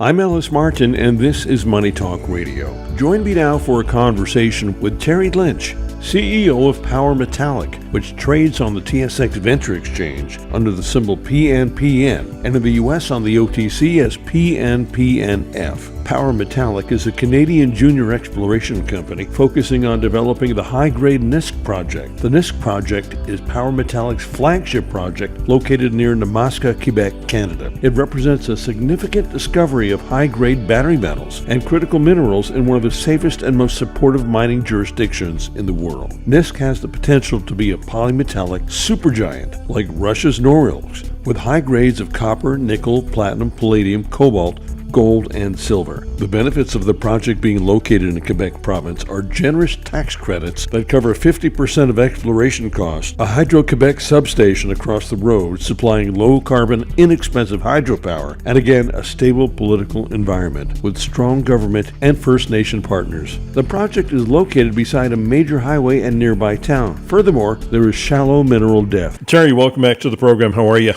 I'm Ellis Martin, and this is Money Talk Radio. Join me now for a conversation with Terry Lynch, CEO of Polymetallic, which trades on the TSX Venture Exchange under the symbol PNPN, and in the U.S. on the OTC as PNPNF. Polymetallic is a Canadian junior exploration company focusing on developing the high-grade Nisk Project. The Nisk Project is Polymetallic's flagship project located near Nisk, Québec, Canada. It represents a significant discovery of high-grade battery metals and critical minerals in one of the safest and most supportive mining jurisdictions in the world. Nisk has the potential to be a polymetallic supergiant like Russia's Norilsk, with high grades of copper, nickel, platinum, palladium, cobalt, gold, and silver. The benefits of the project being located in Quebec province are generous tax credits that cover 50% of exploration costs, a Hydro-Quebec substation across the road supplying low-carbon, inexpensive hydropower, and again, a stable political environment with strong government and First Nation partners. The project is located beside a major highway and nearby town. Furthermore, there is shallow mineral depth. Terry, welcome back to the program. How are you?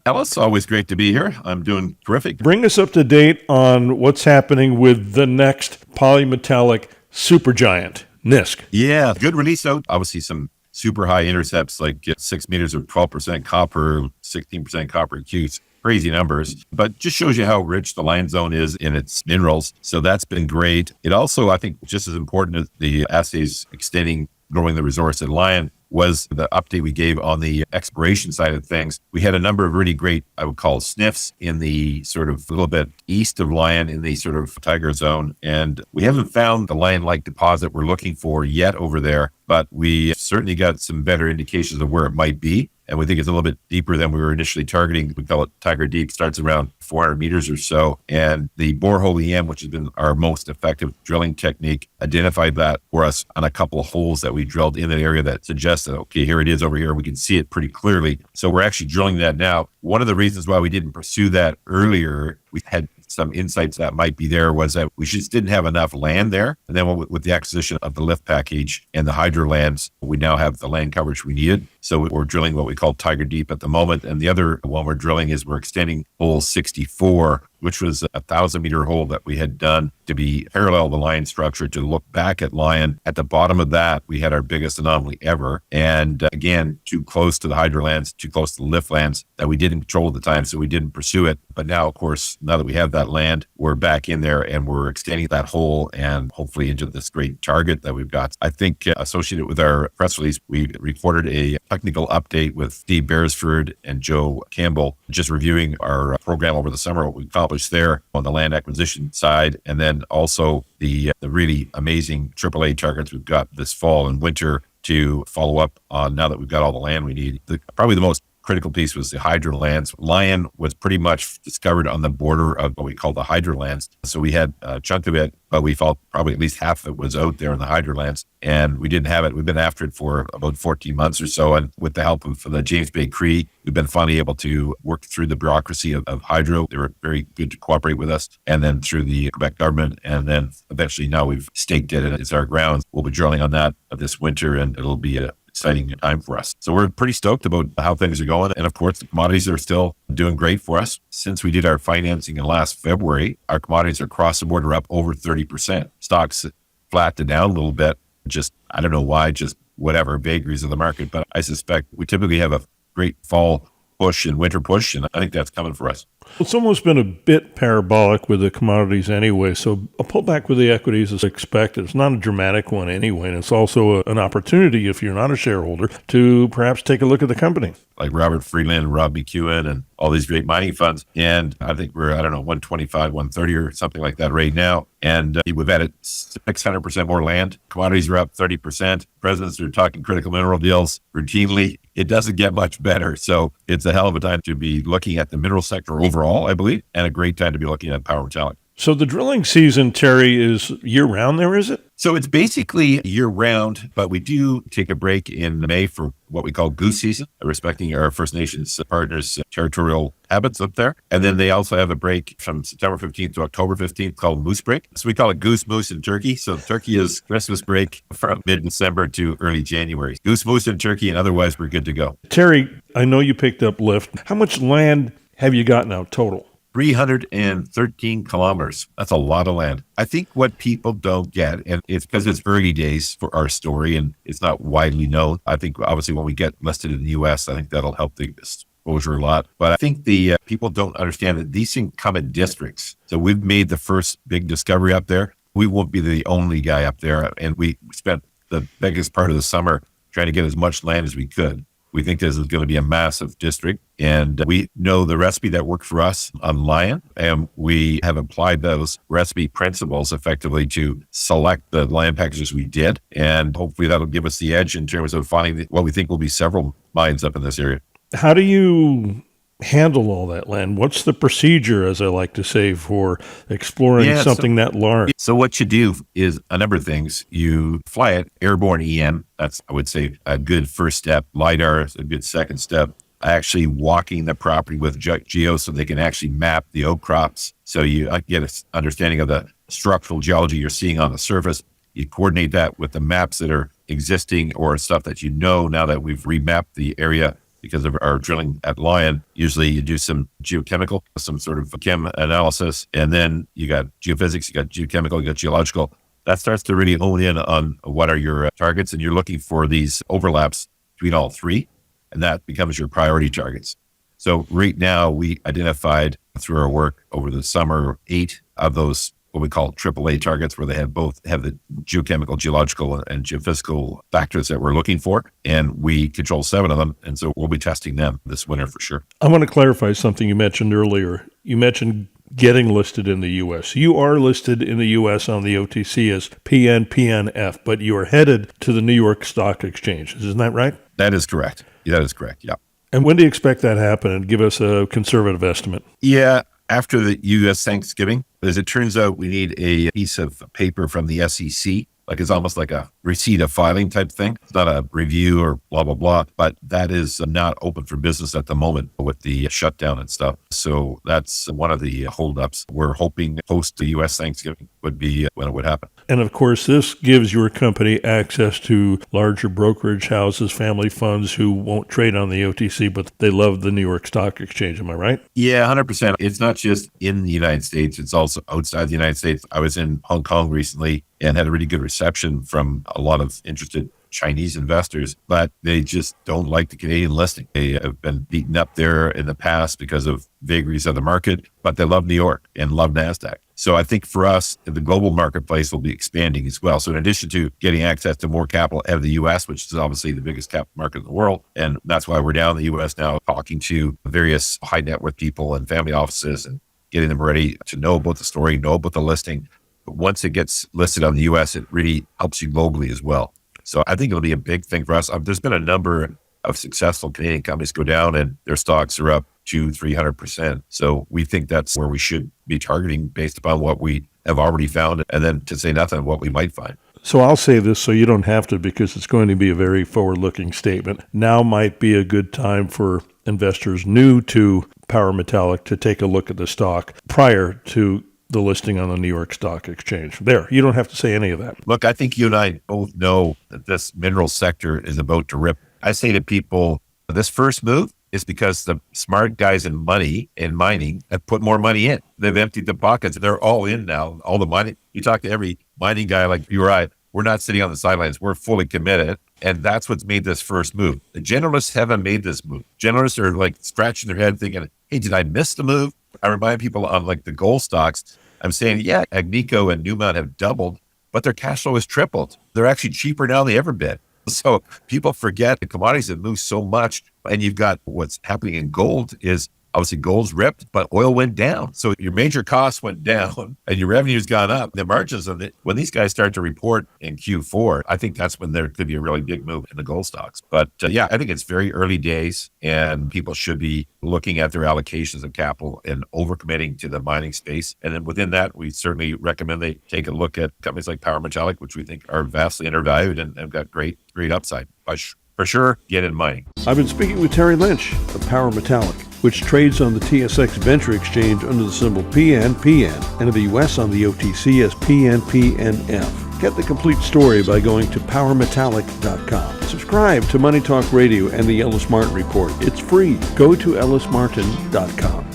Ellis, always great to be here. I'm doing terrific. Bring us up to date on what's happening with the next polymetallic supergiant, Nisk. Yeah, good release out. Obviously, some super high intercepts like 6 meters of 12% copper, 16% copper Qs. Crazy numbers, but just shows you how rich the Lion Zone is in its minerals. So that's been great. It also, I think, just as important as the assays extending, growing the resource at Lion, was the update we gave on the exploration side of things. We had a number of really great, I would call sniffs in the sort of a little bit east of Lion in the sort of Tiger Zone. And we haven't found the Lion-like deposit we're looking for yet over there, but we certainly got some better indications of where it might be. And we think it's a little bit deeper than we were initially targeting. We call it Tiger Deep, starts around 400 meters or so. And the borehole EM, which has been our most effective drilling technique, identified that for us on a couple of holes that we drilled in that area that suggested, okay, here it is over here. We can see it pretty clearly. So we're actually drilling that now. One of the reasons why we didn't pursue that earlier, we had some insights that might be there, was that we just didn't have enough land there. And then with the acquisition of the lift package and the hydro lands, we now have the land coverage we needed. So we're drilling what we call Tiger Deep at the moment. And the other one we're drilling is we're extending hole 64, which was a 1,000-meter hole that we had done to be parallel the Lion structure to look back at Lion. At the bottom of that, we had our biggest anomaly ever. And again, too close to the hydro lands, too close to the lift lands that we didn't control at the time, so we didn't pursue it. But now, of course, now that we have that land, we're back in there and we're extending that hole and hopefully into this great target that we've got. I think associated with our press release, we recorded a technical update with Steve Beresford and Joe Campbell, just reviewing our program over the summer, what we accomplished there on the land acquisition side, and then also the really amazing AAA targets we've got this fall and winter to follow up on now that we've got all the land we need. Probably the most critical piece was the hydro lands. Lion was pretty much discovered on the border of what we call the hydro lands. So we had a chunk of it, but we felt probably at least half of it was out there in the hydro lands, and we didn't have it. We've been after it for about 14 months or so. And with the help of the James Bay Cree, we've been finally able to work through the bureaucracy of hydro. They were very good to cooperate with us. And then through the Quebec government. And then eventually now we've staked it and it's our grounds. We'll be drilling on that this winter, and it'll be a exciting time for us. So we're pretty stoked about how things are going. And of course, the commodities are still doing great for us. Since we did our financing in last February, our commodities are across the board are up over 30%. Stocks flattened down a little bit. Just, I don't know why, just whatever, vagaries of the market. But I suspect we typically have a great fall push and winter push, and I think that's coming for us. It's almost been a bit parabolic with the commodities anyway, so a pullback with the equities is expected. It's not a dramatic one anyway, and it's also an opportunity, if you're not a shareholder, to perhaps take a look at the company. Like Robert Friedland, Rob McEwen, and all these great mining funds. And I think we're, 125, 130 or something like that right now. And we've added 600% more land. Commodities are up 30%. Presidents are talking critical mineral deals routinely. It doesn't get much better. So it's a hell of a time to be looking at the mineral sector overall, I believe, and a great time to be looking at Polymetallic. So the drilling season, Terry, is year-round there, is it? So it's basically year-round, but we do take a break in May for what we call goose season, respecting our First Nations partners' territorial habits up there. And then they also have a break from September 15th to October 15th called Moose Break. So we call it Goose, Moose, and Turkey. So Turkey is Christmas break from mid-December to early January. Goose, Moose, and Turkey, and otherwise we're good to go. Terry, I know you picked up lift. How much land have you got now total? 313 kilometers. That's a lot of land. I think what people don't get, and it's because it's early days for our story and it's not widely known. I think obviously when we get listed in the US, I think that'll help the exposure a lot. But I think the people don't understand that these things come in districts. So we've made the first big discovery up there. We won't be the only guy up there. And we spent the biggest part of the summer trying to get as much land as we could. We think this is going to be a massive district, and we know the recipe that worked for us on Lion, and we have applied those recipe principles effectively to select the land packages we did, and hopefully that'll give us the edge in terms of finding what we think will be several mines up in this area. How do you handle all that land? What's the procedure, as I like to say, for exploring something that large? So what you do is a number of things. You fly it airborne EM. That's, I would say, a good first step. LiDAR is a good second step. Actually walking the property with geo so they can actually map the outcrops. So you get an understanding of the structural geology you're seeing on the surface. You coordinate that with the maps that are existing or stuff that you know now that we've remapped the area because of our drilling at Lion. Usually you do some geochemical, some sort of chem analysis, and then you got geophysics, you got geochemical, you got geological. That starts to really hone in on what are your targets, and you're looking for these overlaps between all three, and that becomes your priority targets. So right now we identified through our work over the summer 8 of those what we call AAA targets, where they have both have the geochemical, geological, and geophysical factors that we're looking for. And we control 7 of them. And so we'll be testing them this winter for sure. I want to clarify something you mentioned earlier. You mentioned getting listed in the U.S. You are listed in the U.S. on the OTC as PNPNF, but you are headed to the New York Stock Exchange. Isn't that right? That is correct. That is correct. Yeah. And when do you expect that to happen? And give us a conservative estimate. Yeah. After the U.S. Thanksgiving, as it turns out, we need a piece of paper from the SEC. Like it's almost like a receipt of filing type thing. It's not a review or blah, blah, blah, but that is not open for business at the moment with the shutdown and stuff. So that's one of the holdups. We're hoping post the U.S. Thanksgiving would be when it would happen. And of course, this gives your company access to larger brokerage houses, family funds who won't trade on the OTC, but they love the New York Stock Exchange. Am I right? Yeah, 100%. It's not just in the United States. It's also outside the United States. I was in Hong Kong recently and had a really good reception from a lot of interested Chinese investors, but they just don't like the Canadian listing. They have been beaten up there in the past because of vagaries of the market, but they love New York and love NASDAQ. So I think for us, the global marketplace will be expanding as well. So in addition to getting access to more capital out of the U.S., which is obviously the biggest capital market in the world, and that's why we're down in the U.S. now talking to various high net worth people and family offices and getting them ready to know about the story, know about the listing. But once it gets listed on the U.S., it really helps you globally as well. So I think it'll be a big thing for us. There's been a number of successful Canadian companies go down and their stocks are up 200-300%. So we think that's where we should be targeting based upon what we have already found, and then to say nothing of what we might find. So I'll say this so you don't have to, because it's going to be a very forward-looking statement. Now might be a good time for investors new to Power Metallic to take a look at the stock prior to the listing on the New York Stock Exchange. There, you don't have to say any of that. Look, I think you and I both know that this mineral sector is about to rip. I say to people, this first move is because the smart guys in mining have put more money in. They've emptied the pockets. They're all in now, all the money. You talk to every mining guy like you or I, we're not sitting on the sidelines. We're fully committed. And that's what's made this first move. The generalists haven't made this move. Generalists are like scratching their head thinking, hey, did I miss the move? I remind people on like the gold stocks, I'm saying, yeah, Agnico and Newmont have doubled, but their cash flow has tripled. They're actually cheaper now than they ever been. So people forget the commodities have moved so much. And you've got what's happening in gold is obviously gold's ripped, but oil went down. So your major costs went down and your revenue's gone up. The margins of it, when these guys start to report in Q4, I think that's when there could be a really big move in the gold stocks. But yeah, I think it's very early days and people should be looking at their allocations of capital and overcommitting to the mining space. And then within that, we certainly recommend they take a look at companies like Power Metallic, which we think are vastly undervalued and have got great upside. But for sure, get in mining. I've been speaking with Terry Lynch of Power Metallic, which trades on the TSX Venture Exchange under the symbol PNPN, and in the U.S. on the OTC as PNPNF. Get the complete story by going to powermetallic.com. Subscribe to Money Talk Radio and the Ellis Martin Report. It's free. Go to ellismartin.com.